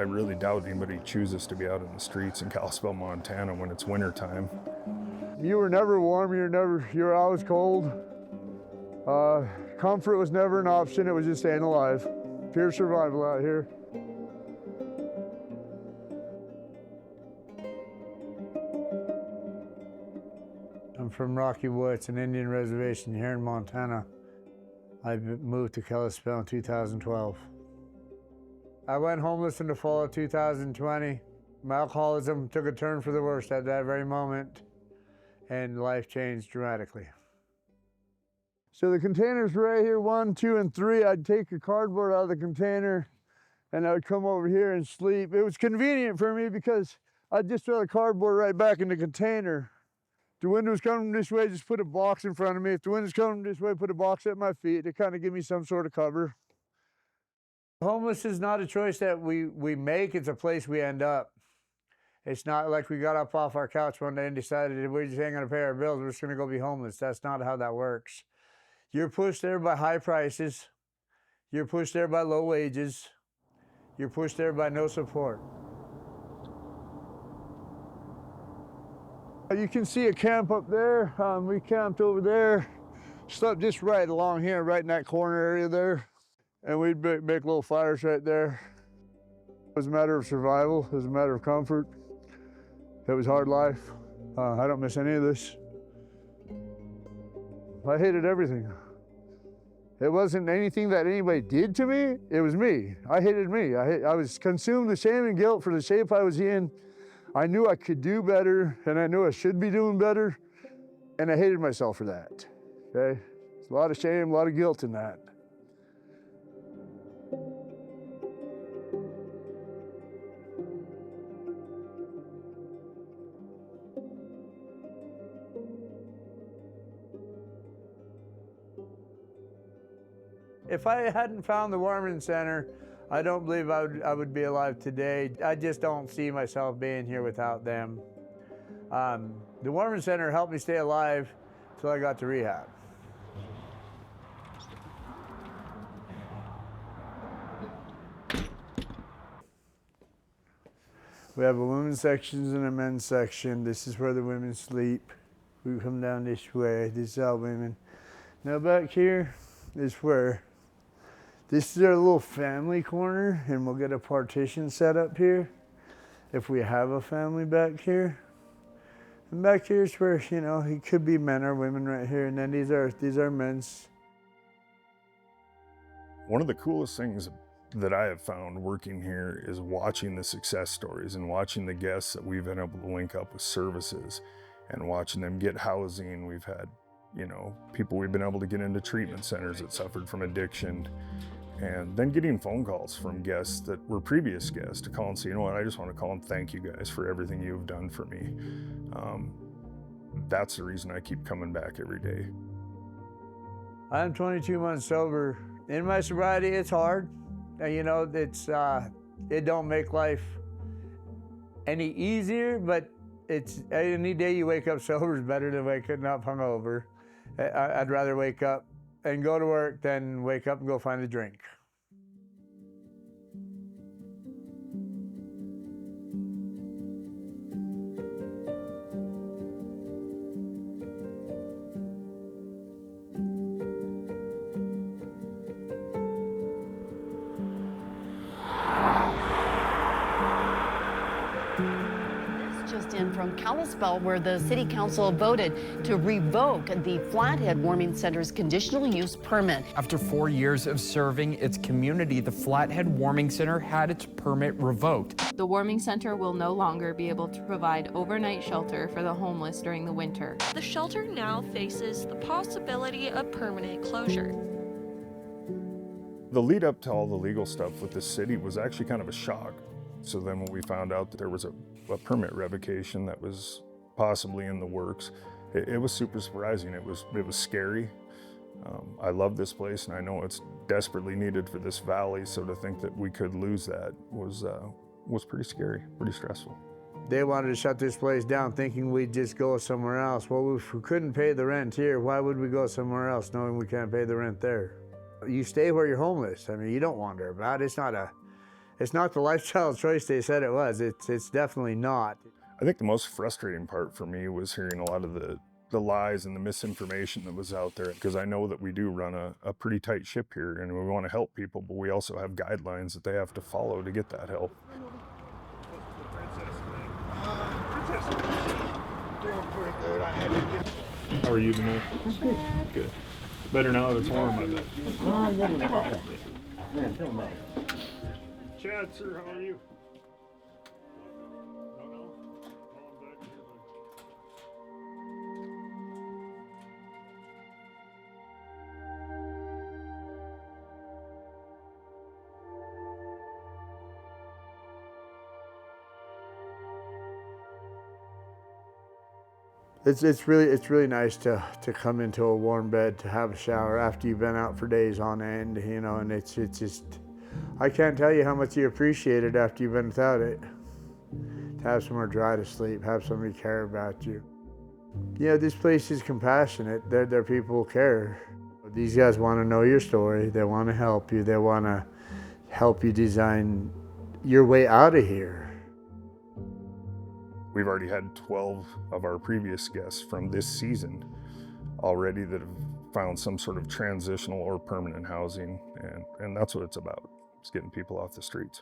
I really doubt anybody chooses to be out in the streets in Kalispell, Montana when it's winter time. You were never warm, you were always cold. Comfort was never an option, it was just staying alive. Pure survival out here. I'm from Rocky Woods, an Indian reservation here in Montana. I moved to Kalispell in 2012. I went homeless in the fall of 2020. My alcoholism took a turn for the worse at that very moment, and life changed dramatically. So the containers right here, 1, 2, and 3, I'd take a cardboard out of the container and I would come over here and sleep. It was convenient for me because I'd just throw the cardboard right back in the container. The wind was coming this way, just put a box in front of me. If the wind was coming this way, put a box at my feet to kind of give me some sort of cover. Homeless is not a choice that we make, it's a place we end up. It's not like we got up off our couch one day and decided we just ain't gonna pay our bills, we're just gonna go be homeless. That's not how that works. You're pushed there by high prices. You're pushed there by low wages. You're pushed there by no support. You can see a camp up there. We camped over there, slept just right along here, right in that corner area there. And we'd make little fires right there. It was a matter of survival. It was a matter of comfort. It was hard life. I don't miss any of this. I hated everything. It wasn't anything that anybody did to me. It was me. I hated me. I was consumed with shame and guilt for the shape I was in. I knew I could do better, and I knew I should be doing better, and I hated myself for that, okay? There's a lot of shame, a lot of guilt in that. If I hadn't found the Warming Center, I don't believe I would be alive today. I just don't see myself being here without them. The Warming Center helped me stay alive until I got to rehab. We have a women's section and a men's section. This is where the women sleep. We come down this way. This is all women. Now back here is where this is our little family corner, and we'll get a partition set up here if we have a family back here. And back here is where, you know, it could be men or women right here, and then these are men's. One of the coolest things that I have found working here is watching the success stories and watching the guests that we've been able to link up with services and watching them get housing. We've had, you know, people we've been able to get into treatment centers that suffered from addiction. And then getting phone calls from guests that were previous guests to call and say, you know what, I just want to call and thank you guys for everything you've done for me. That's the reason I keep coming back every day. I'm 22 months sober. In my sobriety, it's hard. You know, it don't make life any easier, but it's any day you wake up sober is better than waking up hungover. I'd rather wake up and go to work than wake up and go find a drink. Just in from Kalispell, where the city council voted to revoke the Flathead Warming Center's conditional use permit. After 4 years of serving its community, the Flathead Warming Center had its permit revoked. The Warming Center will no longer be able to provide overnight shelter for the homeless during the winter. The shelter now faces the possibility of permanent closure. The lead up to all the legal stuff with the city was actually kind of a shock. So then when we found out that there was a permit revocation that was possibly in the works, it was super surprising. It was scary. I love this place, and I know it's desperately needed for this valley, so to think that we could lose that was pretty scary, pretty stressful. They wanted to shut this place down thinking we'd just go somewhere else. Well, if we couldn't pay the rent here, why would we go somewhere else knowing we can't pay the rent there? You stay where you're homeless. I mean, you don't wander about. It's It's not the lifestyle choice they said it was. It's definitely not. I think the most frustrating part for me was hearing a lot of the lies and the misinformation that was out there, because I know that we do run a pretty tight ship here and we want to help people, but we also have guidelines that they have to follow to get that help. How are you tonight? Good. Better now that it's warm, I bet. Chad, sir, how are you? It's really nice to come into a warm bed, to have a shower after you've been out for days on end, you know, and it's just, I can't tell you how much you appreciate it after you've been without it. To have somewhere dry to sleep, have somebody care about you. You know, this place is compassionate. Their people care. These guys want to know your story. They want to help you. They want to help you design your way out of here. We've already had 12 of our previous guests from this season already that have found some sort of transitional or permanent housing, and that's what it's about. It's getting people off the streets.